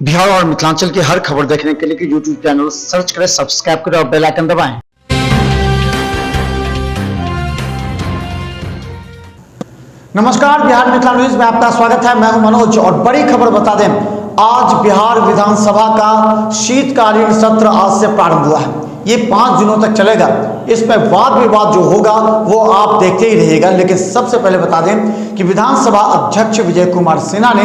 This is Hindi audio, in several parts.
बिहार और मिथिलांचल की हर खबर देखने के लिए यूट्यूब चैनल सर्च करें, सब्सक्राइब करें और बेल आइकन दबाएं। नमस्कार, बिहार मिथिला न्यूज में आपका स्वागत है। मैं हूं मनोज और बड़ी खबर बता दें, आज बिहार विधानसभा का शीतकालीन सत्र आज से प्रारंभ हुआ है। ये 5 दिनों तक चलेगा। इसमें वाद विवाद जो होगा वो आप देखते ही रहिएगा। लेकिन सबसे पहले बता दें कि विधानसभा अध्यक्ष विजय कुमार सिन्हा ने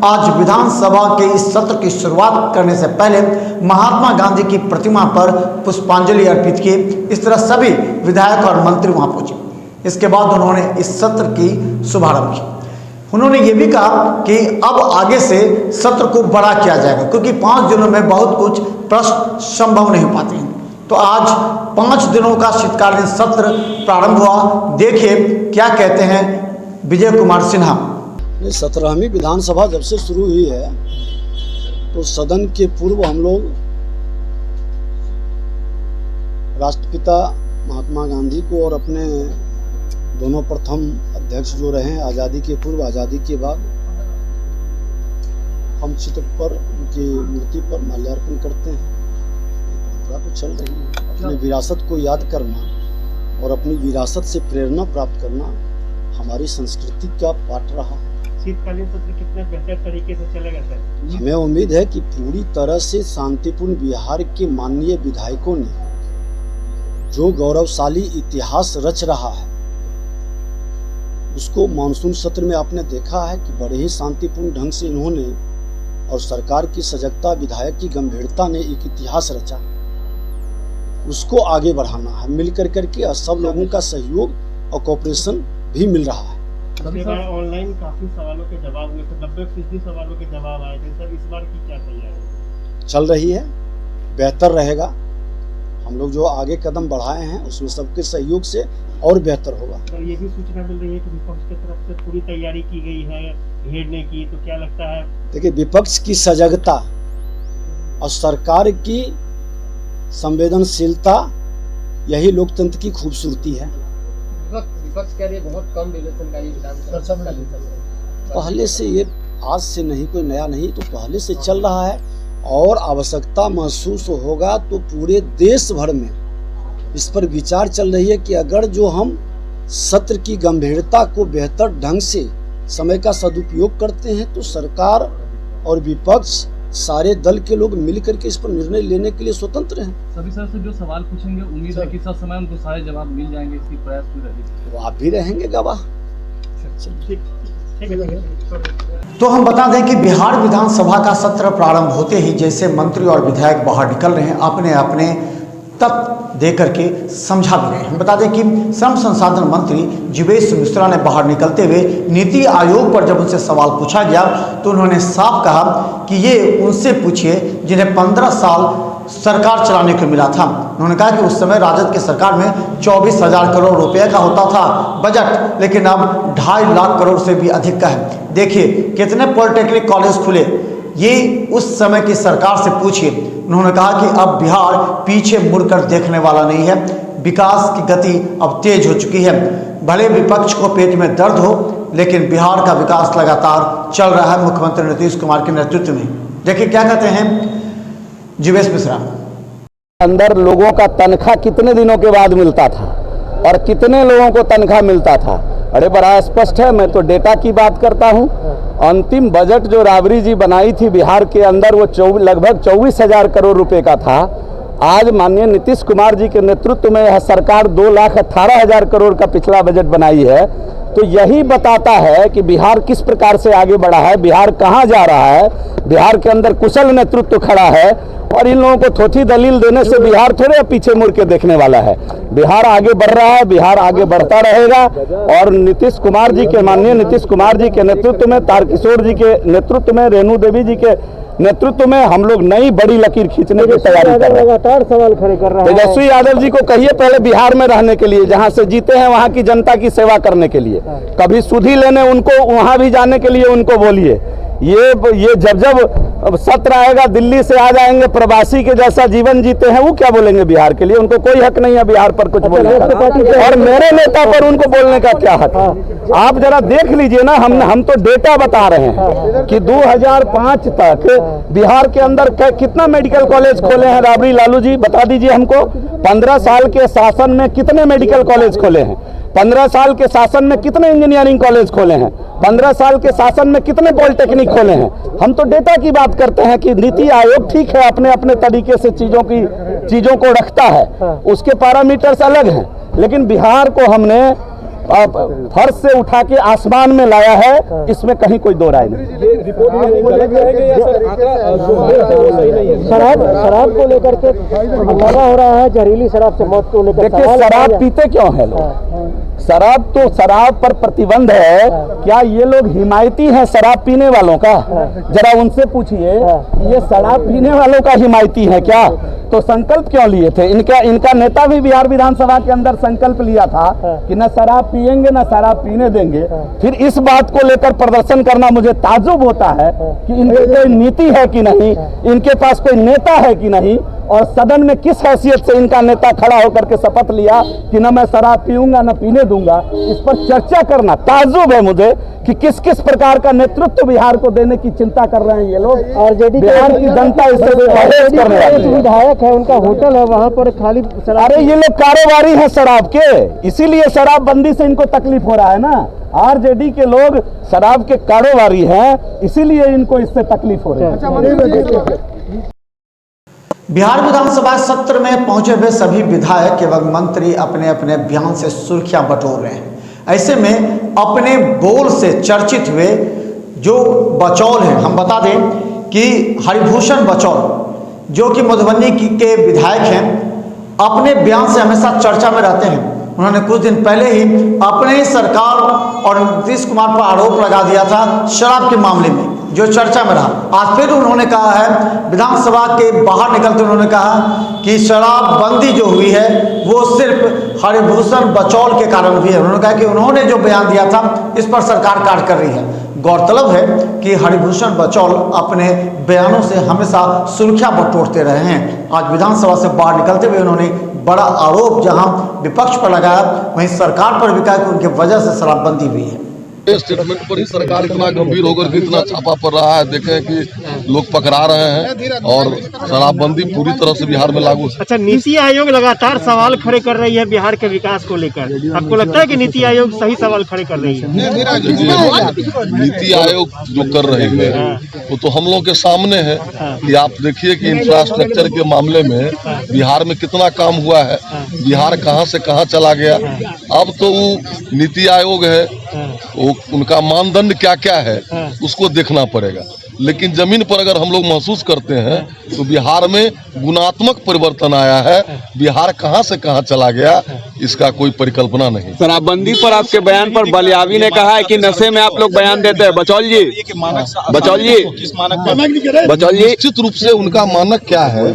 आज विधानसभा के इस सत्र की शुरुआत करने से पहले महात्मा गांधी की प्रतिमा पर पुष्पांजलि अर्पित की। इस तरह सभी विधायक और मंत्री वहां पहुंचे। इसके बाद उन्होंने इस सत्र की शुभारंभ की। उन्होंने ये भी कहा कि अब आगे से सत्र को बड़ा किया जाएगा, क्योंकि 5 दिनों में बहुत कुछ प्रश्न संभव नहीं पाते हैं। तो आज 5 दिनों का शीतकालीन सत्र प्रारंभ हुआ। देखिए क्या कहते हैं विजय कुमार सिन्हा। 17वीं विधानसभा जब से शुरू हुई है तो सदन के पूर्व हम लोग राष्ट्रपिता महात्मा गांधी को और अपने दोनों प्रथम अध्यक्ष जो रहे आज़ादी के पूर्व आज़ादी के बाद, हम चित्र पर उनकी मूर्ति पर माल्यार्पण करते हैं। परंपरा तो चल रही है। अपनी विरासत को याद करना और अपनी विरासत से प्रेरणा प्राप्त करना हमारी संस्कृति का पाठ रहा है। शीतकालीन सत्र कितने बेहतर तरीके से चलेगा सर? हमें उम्मीद है कि पूरी तरह से शांतिपूर्ण बिहार के माननीय विधायकों ने जो गौरवशाली इतिहास रच रहा है उसको मानसून सत्र में आपने देखा है कि बड़े ही शांतिपूर्ण ढंग से इन्होंने और सरकार की सजगता, विधायक की गंभीरता ने एक इतिहास रचा, उसको आगे बढ़ाना है। मिलकर करके सब लोगों का सहयोग और कोऑपरेशन भी मिल रहा है। ऑनलाइन काफी सवालों के जवाब हुए थे, 90% सवालों के जवाब आए थे सर। इस बार की क्या तैयारी चल रही है? बेहतर रहेगा। हम लोग जो आगे कदम बढ़ाए हैं उसमें सबके सहयोग से और बेहतर होगा। सर ये भी सूचना मिल रही है कि विपक्ष की तरफ से पूरी तैयारी की गई है घेरने की, तो क्या लगता है? देखिए, विपक्ष की सजगता और सरकार की संवेदनशीलता यही लोकतंत्र की खूबसूरती है। विपक्ष कह रही है बहुत कम विवेचनकारी पहले से, ये आज से नहीं, कोई नया नहीं, तो पहले से चल रहा है और आवश्यकता महसूस होगा तो पूरे देश भर में इस पर विचार चल रही है कि अगर जो हम सत्र की गंभीरता को बेहतर ढंग से समय का सदुपयोग करते हैं तो सरकार और विपक्ष सारे दल के लोग मिलकर के इस पर निर्णय लेने के लिए स्वतंत्र हैं। सभी सर से जो सवाल पूछेंगे उम्मीद है कि सब समय उनको सारे जवाब मिल जाएंगे। इसकी प्रयास भी रहेगी। तो आप भी रहेंगे गवाह। तो हम बता दें कि बिहार विधानसभा का सत्र प्रारंभ होते ही जैसे मंत्री और विधायक बाहर निकल रहे हैं, अपने अपने तथ्य देकर के समझा भी रहे हैं। हम बता दें कि श्रम संसाधन मंत्री जीवेश मिश्रा ने बाहर निकलते हुए नीति आयोग पर जब उनसे सवाल पूछा गया तो उन्होंने साफ कहा कि ये उनसे पूछिए जिन्हें 15 साल सरकार चलाने को मिला था। उन्होंने कहा कि उस समय राजद की सरकार में 24,000 करोड़ रुपए का होता था बजट, लेकिन अब 2.5 लाख करोड़ से भी अधिक का है। देखिए कितने पॉलिटेक्निक कॉलेज खुले, ये उस समय की सरकार से पूछिए। उन्होंने कहा कि अब बिहार पीछे मुड़कर देखने वाला नहीं है, विकास की गति अब तेज हो चुकी है। भले विपक्ष को पेट में दर्द हो, लेकिन बिहार का विकास लगातार चल रहा है मुख्यमंत्री नीतीश कुमार के नेतृत्व में। देखिए क्या कहते हैं जीवेश मिश्रा। अंदर लोगों का तनख्वाह कितने दिनों के बाद मिलता था और कितने लोगों को तनख्वाह मिलता था, अरे बड़ा स्पष्ट है। मैं तो डेटा की बात करता हूं। अंतिम बजट जो राबड़ी जी बनाई थी बिहार के अंदर वो लगभग 24,000 करोड़ रुपए का था। आज माननीय नीतीश कुमार जी के नेतृत्व में यह सरकार 2,18,000 करोड़ का पिछला बजट बनाई है। तो यही बताता है कि बिहार किस प्रकार से आगे बढ़ा है, बिहार कहाँ जा रहा है। बिहार के अंदर कुशल नेतृत्व खड़ा है और इन लोगों को थोथी दलील देने से बिहार थोड़े पीछे मुड़ के देखने वाला है। बिहार आगे बढ़ रहा है, बिहार आगे बढ़ता रहेगा। और नीतीश कुमार जी के, माननीय नीतीश कुमार जी के नेतृत्व में, तारकिशोर जी के नेतृत्व में, रेणु देवी जी के नेतृत्व में हम लोग नई बड़ी लकीर खींचने की तैयारी कर रहे हैं। लगातार सवाल खड़े कर रहे हैं। तेजस्वी यादव जी को कहिए पहले बिहार में रहने के लिए, जहां से जीते हैं वहां की जनता की सेवा करने के लिए। कभी सुधी लेने उनको वहां भी जाने के लिए उनको बोलिए। ये जब सत्र आएगा दिल्ली से आ जाएंगे प्रवासी के जैसा जीवन जीते हैं, वो क्या बोलेंगे बिहार के लिए? उनको कोई हक नहीं है बिहार पर कुछ बोलने का, और मेरे नेता पर उनको बोलने का क्या हक है? आप जरा देख लीजिए ना, हम तो डेटा बता रहे हैं कि 2005 तक बिहार के अंदर कितना मेडिकल कॉलेज खोले हैं राबड़ी लालू जी, बता दीजिए हमको। 15 साल के शासन में कितने मेडिकल कॉलेज खोले हैं? 15 साल के शासन में कितने इंजीनियरिंग कॉलेज खोले हैं? 15 साल के शासन में कितने पॉलिटेक्निक खोले हैं? हम तो डेटा की बात करते हैं कि नीति आयोग ठीक है अपने अपने तरीके से चीजों को रखता है, उसके पैरामीटर्स अलग हैं, लेकिन बिहार को हमने फर्श से उठा के आसमान में लाया है, इसमें कहीं कोई दो राय नहीं। शराब को लेकर के हंगामा हो रहा है, जहरीली शराब से मौत को लेकर। देखिए शराब पीते क्यों है लोग? शराब पर प्रतिबंध है, क्या ये लोग हिमायती हैं शराब पीने वालों का? जरा उनसे पूछिए, ये शराब पीने वालों का हिमायती है क्या? तो संकल्प क्यों लिए थे? इनका नेता भी बिहार विधानसभा के अंदर संकल्प लिया था कि न शराब पिएंगे न शराब पीने देंगे। फिर इस बात को लेकर प्रदर्शन करना मुझे ताज्जुब होता है कि इनकी कोई नीति है कि नहीं, इनके पास कोई नेता है कि नहीं, और सदन में किस हैसियत से इनका नेता खड़ा होकर के शपथ लिया कि न मैं शराब पीऊंगा न पीने दूंगा। इस पर चर्चा करना ताज्जुब है मुझे कि किस किस प्रकार का नेतृत्व बिहार को देने की चिंता कर रहे हैं ये लोग। आरजेडी बिहार की जनता इससे परहेज करने वाली है। विधायक है, उनका होटल है, वहाँ पर खाली शराब। अरे ये लोग कारोबारी हैं शराब के, इसीलिए शराबबंदी से इनको तकलीफ हो रहा है ना। आरजेडी के लोग शराब के कारोबारी हैं, इसीलिए इनको इससे तकलीफ हो रही है। बिहार विधानसभा सत्र में पहुंचे हुए सभी विधायक एवं मंत्री अपने अपने बयान से सुर्खियां बटोर रहे हैं। ऐसे में अपने बोल से चर्चित हुए जो बचौल हैं, हम बता दें कि हरिभूषण बचौल जो कि मधुबनी के विधायक हैं, अपने बयान से हमेशा चर्चा में रहते हैं। उन्होंने कुछ दिन पहले ही अपने सरकार और नीतीश कुमार पर आरोप लगा दिया था शराब के मामले में, जो चर्चा में रहा। आज फिर उन्होंने कहा है, विधानसभा के बाहर निकलते उन्होंने कहा कि शराबबंदी जो हुई है वो सिर्फ हरिभूषण बचौल के कारण हुई है। उन्होंने कहा कि उन्होंने जो बयान दिया था इस पर सरकार कार्य कर रही है। गौरतलब है कि हरिभूषण बचौल अपने बयानों से हमेशा सुर्खियां बटोरते रहे हैं। आज विधानसभा से बाहर निकलते हुए उन्होंने बड़ा आरोप जहां विपक्ष पर लगाया, वहीं सरकार पर भी कहा कि उनकी वजह से शराबबंदी हुई है। स्टेटमेंट पर ही सरकार इतना गंभीर होकर के इतना छापा पड़ रहा है। देखें कि लोग पकड़ा रहे हैं और शराबबंदी पूरी तरह से बिहार में लागू है। अच्छा, नीति आयोग लगातार सवाल खड़े कर रही है बिहार के विकास को लेकर, आपको लगता है कि नीति आयोग सही सवाल खड़े कर रही है? नीति आयोग जो कर रही है वो तो हम लोग के सामने है कि आप देखिए कि इंफ्रास्ट्रक्चर के मामले में बिहार में कितना काम हुआ है, बिहार कहाँ से कहाँ चला गया। अब तो वो नीति आयोग है, वो उनका मानदंड क्या क्या है उसको देखना पड़ेगा। लेकिन जमीन पर अगर हम लोग महसूस करते हैं तो बिहार में गुणात्मक परिवर्तन आया है। बिहार कहां से कहां चला गया इसका कोई परिकल्पना नहीं। शराबबंदी पर आपके बयान पर बलियावी ने कहा है कि नशे में आप लोग बयान देते हैं। बचौल जी निश्चित रूप से उनका मानक क्या है,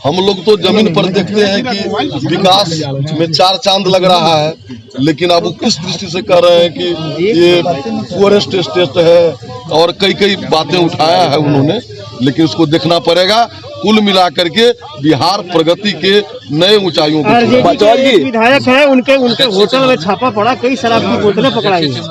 हम लोग तो जमीन पर देखते हैं कि विकास में चार चांद लग रहा है, लेकिन अब किस दृष्टि से कह रहे हैं कि ये फॉरेस्ट स्टेट है और कई कई बातें उठाया है उन्होंने। लेकिन उसको देखना पड़ेगा, कुल मिलाकर के बिहार प्रगति के नए ऊंचाइयों को। बचौल जी विधायक है, उनके होटल में छापा पड़ा, कई शराब की बोतलें पकड़ाई हैं।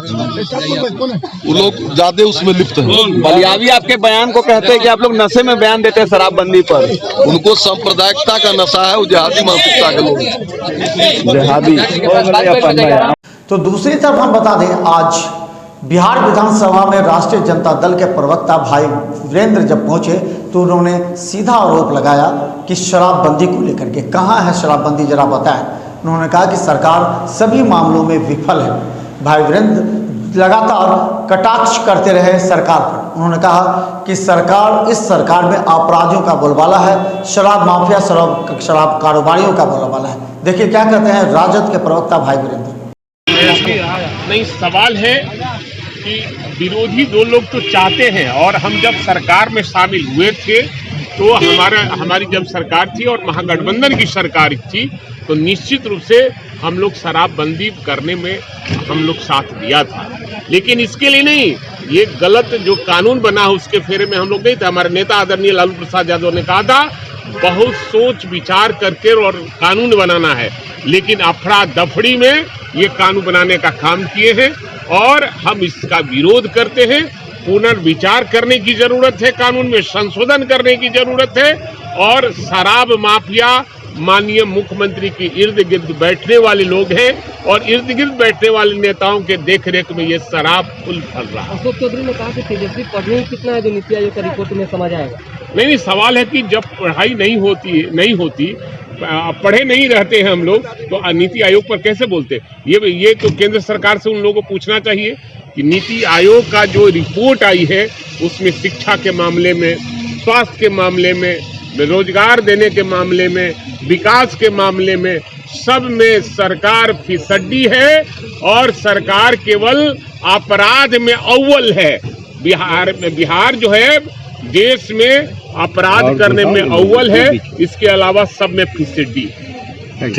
वो लोग ज्यादा उसमें लिप्त हैं। बलियावी आपके बयान को कहते हैं कि आप लोग नशे में बयान देते हैं शराबबंदी पर। उनको सांप्रदायिकता का नशा है, वो जिहादी मानसिकता के लोग जिहादी। तो दूसरी तरफ हम बता दें, आज बिहार विधानसभा में राष्ट्रीय जनता दल के प्रवक्ता भाई वीरेंद्र जब पहुंचे तो उन्होंने सीधा आरोप लगाया कि शराबबंदी को लेकर के कहाँ है शराबबंदी, जरा बताएं। उन्होंने कहा कि सरकार सभी मामलों में विफल है। भाई वीरेंद्र लगातार कटाक्ष करते रहे सरकार पर। उन्होंने कहा कि इस सरकार में अपराधियों का बोलबाला है, शराब माफिया शराब कारोबारियों का बोलबाला है। देखिए क्या कहते हैं राजद के प्रवक्ता भाई वीरेंद्र। नहीं, सवाल है कि विरोधी दो लोग तो चाहते हैं, और हम जब सरकार में शामिल हुए थे तो हमारी जब सरकार थी और महागठबंधन की सरकार थी तो निश्चित रूप से हम लोग शराबबंदी करने में हम लोग साथ दिया था। लेकिन इसके लिए नहीं, ये गलत जो कानून बना है उसके फेरे में हम लोग नहीं थे। हमारे नेता आदरणीय लालू प्रसाद यादव ने कहा था बहुत सोच विचार करके और कानून बनाना है, लेकिन अफड़ा दफड़ी में ये कानून बनाने का काम किए हैं और हम इसका विरोध करते हैं। पुनर्विचार करने की जरूरत है, कानून में संशोधन करने की जरूरत है और शराब माफिया माननीय मुख्यमंत्री के इर्द गिर्द बैठने वाले लोग हैं और इर्द गिर्द बैठने वाले नेताओं के देखरेख में ये शराब फूल फल रहा है। अशोक चौधरी ने कहा कि तेजस्वी पढ़ने ही कितना है जो नीति आयोग का रिपोर्ट में समझ आएगा। नहीं, सवाल है कि जब पढ़ाई नहीं होती पढ़े नहीं रहते हैं हम लोग तो नीति आयोग पर कैसे बोलते। ये तो केंद्र सरकार से उन लोगों को पूछना चाहिए कि नीति आयोग का जो रिपोर्ट आई है उसमें शिक्षा के मामले में, स्वास्थ्य के मामले में, रोजगार देने के मामले में, विकास के मामले में, सब में सरकार फिसड्डी है और सरकार केवल अपराध में अव्वल है। बिहार जो है देश में अपराध करने में अव्वल है, इसके अलावा सब में फिसड्डी है।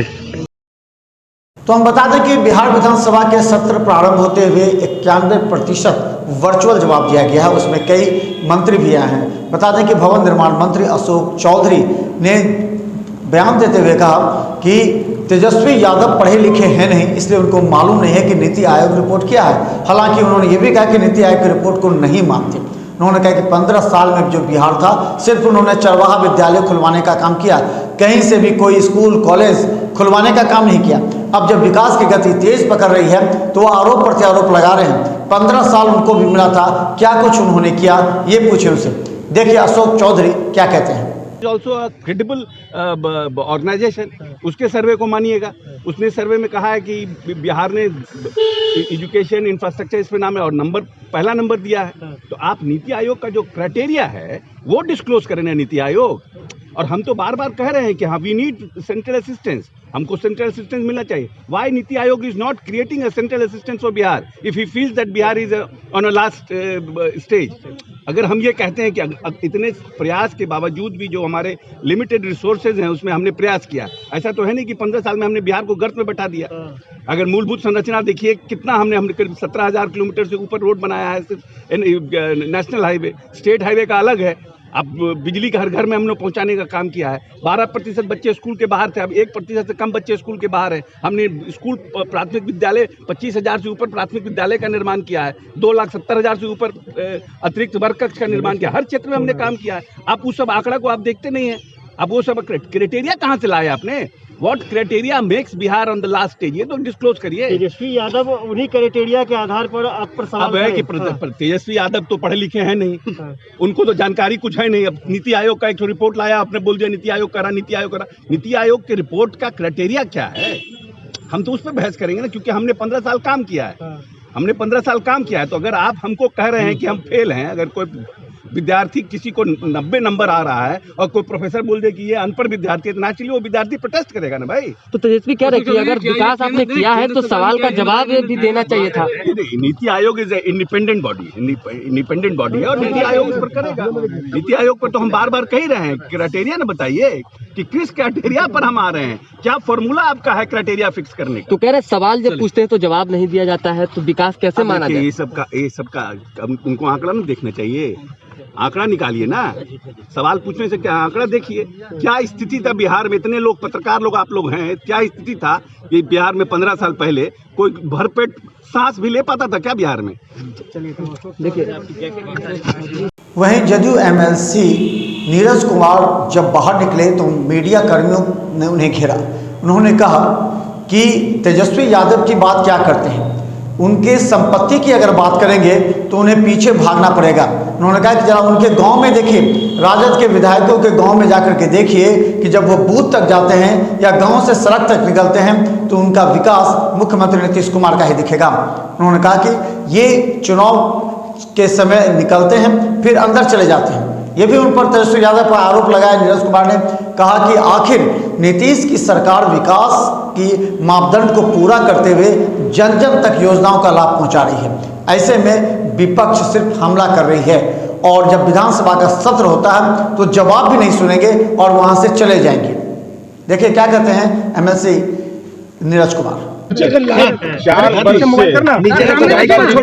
तो हम बता दें कि बिहार विधानसभा के सत्र प्रारंभ होते हुए 91% वर्चुअल जवाब दिया गया है, उसमें कई मंत्री भी आए हैं। बता दें कि भवन निर्माण मंत्री अशोक चौधरी ने बयान देते हुए कहा कि तेजस्वी यादव पढ़े लिखे हैं नहीं, इसलिए उनको मालूम नहीं है कि नीति आयोग रिपोर्ट क्या है। हालांकि उन्होंने ये भी कहा कि नीति आयोग की रिपोर्ट को नहीं मानते। उन्होंने कहा कि 15 साल में जो बिहार था सिर्फ उन्होंने चरवाहा विद्यालय खुलवाने का काम किया, कहीं से भी कोई स्कूल कॉलेज खुलवाने का काम नहीं किया। अब जब विकास की गति तेज पकड़ रही है तो आरोप प्रत्यारोप लगा रहे हैं। 15 साल उनको भी मिला था, क्या कुछ उन्होंने किया, ये पूछे उनसे। देखिए अशोक चौधरी क्या कहते हैं। ऑल्सो क्रेडिबल ऑर्गेनाइजेशन, उसके सर्वे को मानिएगा। उसने सर्वे में कहा है कि बिहार ने एजुकेशन इंफ्रास्ट्रक्चर इस पे नाम है और पहला नंबर दिया है। तो आप नीति आयोग का जो क्राइटेरिया है वो डिस्क्लोज करें ना नीति आयोग। और हम तो बार बार कह रहे हैं कि हाँ वी नीड सेंट्रल असिस्टेंस, हमको सेंट्रल असिस्टेंस मिलना चाहिए। Y NITI Aayog is not creating a central assistance for Bihar if he feels that Bihar is on a last stage. अगर हम ये कहते हैं कि इतने प्रयास के बावजूद भी जो हमारे लिमिटेड रिसोर्सेज हैं उसमें हमने प्रयास किया, ऐसा तो है नहीं कि 15 साल में हमने बिहार को गर्त में बैठा दिया। अगर मूलभूत संरचना देखिए कितना हमने करीब 17,000 किलोमीटर से ऊपर रोड बनाया है, सिर्फ नेशनल हाईवे, स्टेट हाईवे का अलग है। अब बिजली का हर घर में हमने पहुंचाने का काम किया है। 12% बच्चे स्कूल के बाहर थे, अब 1% से कम बच्चे स्कूल के बाहर हैं। हमने स्कूल प्राथमिक विद्यालय 25,000 से ऊपर प्राथमिक विद्यालय का निर्माण किया है। 2,70,000 से ऊपर अतिरिक्त वर्ग कक्ष का निर्माण किया। हर क्षेत्र में हमने काम किया है। आप उस सब आंकड़ा को आप देखते नहीं है। अब वो सब क्राइटेरिया कहाँ से लाए आपने? What criteria makes Bihar on the last stage? ये तो डिस्क्लोज करिए। तेजस्वी यादव उन्हीं क्राइटेरिया के आधार पर आप पर सवाल है कि तेजस्वी यादव तो पढ़े लिखे हैं नहीं, उनको तो जानकारी कुछ है नहीं। अब नीति आयोग का एक रिपोर्ट लाया, आपने बोल दिया नीति आयोग करा, नीति आयोग करा। नीति आयोग के रिपोर्ट का क्राइटेरिया क्या है? हम तो उस पर बहस करेंगे ना, क्योंकि हमने 15 साल काम किया है। हमने 15 साल काम किया है। तो अगर आप हमको कह रहे हैं कि हम फेल हैं, अगर कोई विद्यार्थी किसी को 90 नंबर आ रहा है और कोई प्रोफेसर बोल दे कि ये अनपढ़ विद्यार्थी है, तो नेचुरली वो विद्यार्थी प्रोटेस्ट करेगा ना भाई। तो तेजस्वी कह रहे हैं कि अगर विकास आपने किया है तो सवाल का जवाब भी देना चाहिए था। NITI Aayog is independent body है और नीति आयोग इस पर करेगा। नीति आयोग पर तो हम बार बार कह रहे हैं, क्राइटेरिया ना बताइए कि किस क्राइटेरिया पर हम आ रहे हैं, क्या फॉर्मूला आपका है क्राइटेरिया फिक्स करने का। तो कह रहे सवाल जब पूछते हैं तो जवाब नहीं दिया जाता है, तो विकास कैसे माना जाए? ये सबका उनको आंकड़ा नहीं देखना चाहिए, आंकड़ा निकालिए ना। सवाल पूछने से क्या आंकड़ा देखिए, क्या स्थिति था बिहार में। इतने लोग पत्रकार लोग आप लोग हैं, क्या स्थिति था कि बिहार में 15 साल पहले कोई भरपेट सांस भी ले पाता था क्या बिहार में? देखिए वहीं जदयू एमएलसी नीरज कुमार जब बाहर निकले तो मीडिया कर्मियों ने उन्हें घेरा। उन्होंने कहा कि तेजस्वी यादव की बात क्या करते हैं, उनके संपत्ति की अगर बात करेंगे तो उन्हें पीछे भागना पड़ेगा। उन्होंने कहा कि जरा उनके गांव में देखिए, राजद के विधायकों के गांव में जाकर के देखिए कि जब वो बूथ तक जाते हैं या गांव से सड़क तक निकलते हैं तो उनका विकास मुख्यमंत्री नीतीश कुमार का ही दिखेगा। उन्होंने कहा कि ये चुनाव के समय निकलते हैं फिर अंदर चले जाते हैं। ये भी उन पर तेजस्वी यादव पर आरोप लगाया। नीरज कुमार ने कहा कि आखिर नीतीश की सरकार विकास की मापदंड को पूरा करते हुए जन जन तक योजनाओं का लाभ पहुंचा रही है। ऐसे में विपक्ष सिर्फ हमला कर रही है और जब विधानसभा का सत्र होता है तो जवाब भी नहीं सुनेंगे और वहां से चले जाएंगे। देखिए क्या कहते हैं एमएलसी नीरज कुमार। 4 वर्ष से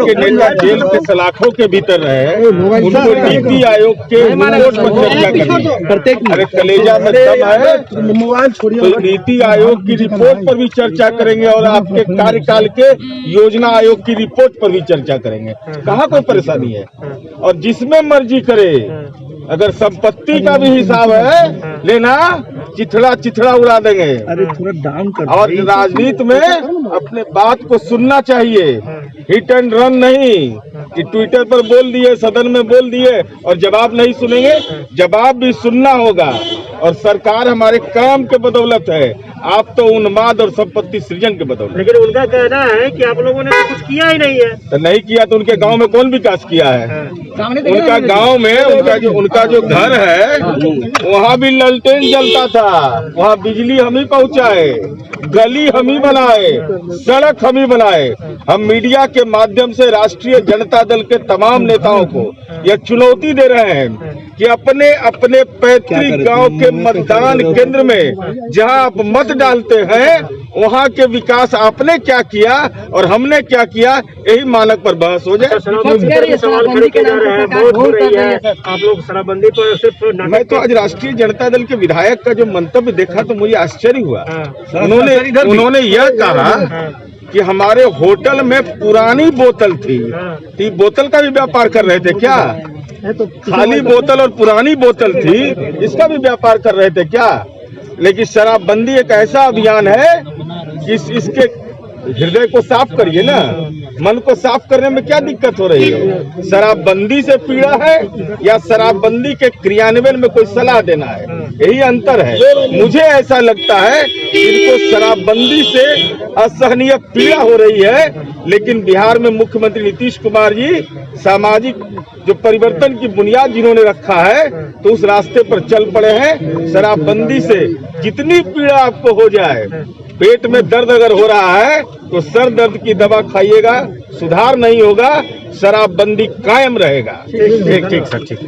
के नेता जेल के सलाखों के भीतर रहे, उनको नीति आयोग के रिपोर्ट पर चर्चा करनी। अरे कलेजा में दम है तो नीति आयोग की रिपोर्ट पर भी चर्चा करेंगे और आपके कार्यकाल के योजना आयोग की रिपोर्ट पर भी चर्चा करेंगे। कहाँ कोई परेशानी है? और जिसमें मर्जी करे, अगर संपत्ति का भी हिसाब है लेना, चिथड़ा उड़ा देंगे। अरे थोड़ा डाउन कर। और राजनीति में अपने बात को सुनना चाहिए, हिट एंड रन नहीं कि ट्विटर पर बोल दिए, सदन में बोल दिए और जवाब नहीं सुनेंगे। जवाब भी सुनना होगा और सरकार हमारे काम के बदौलत है, आप तो उन्माद और संपत्ति सृजन के बदौलत। लेकिन उनका कहना है कि आप लोगों ने तो कुछ किया ही नहीं है। तो नहीं किया तो उनके गांव में कौन विकास किया है? उनका गांव में उनका जो घर है वहाँ भी ललटेन जलता था, वहाँ बिजली हम ही पहुँचाए, गली हम ही बनाए, सड़क हम ही बनाए। हम मीडिया के माध्यम से राष्ट्रीय जनता दल के तमाम नेताओं को यह चुनौती दे रहे हैं कि अपने अपने पैतृक गांव के मतदान केंद्र में जहां आप मत डालते हैं वहां के विकास आपने क्या किया और हमने क्या किया, यही मानक पर बहस हो जाए। सवाल खड़े किए जा रहे हैं, बहुत हो रही है, आप लोग शराबबंदी पर सिर्फ। मैं तो आज राष्ट्रीय जनता दल के विधायक का जो मंतव्य देखा तो मुझे आश्चर्य हुआ। उन्होंने यह कहा कि हमारे होटल में पुरानी बोतल थी, तो बोतल का भी व्यापार कर रहे थे क्या? खाली बोतल और पुरानी बोतल थी, इसका भी व्यापार कर रहे थे क्या? लेकिन शराबबंदी एक ऐसा अभियान है कि इसके हृदय को साफ करिए ना, मन को साफ करने में क्या दिक्कत हो रही है? शराबबंदी से पीड़ा है या शराबबंदी के क्रियान्वयन में कोई सलाह देना है, यही अंतर है। मुझे ऐसा लगता है कि इनको शराबबंदी से असहनीय पीड़ा हो रही है, लेकिन बिहार में मुख्यमंत्री नीतीश कुमार जी सामाजिक जो परिवर्तन की बुनियाद जिन्होंने रखा है तो उस रास्ते पर चल पड़े हैं। शराबबंदी से जितनी पीड़ा आपको हो जाए, पेट में दर्द अगर हो रहा है तो सर दर्द की दवा खाइएगा, सुधार नहीं होगा, शराबबंदी कायम रहेगा। ठीक सर, ठीक।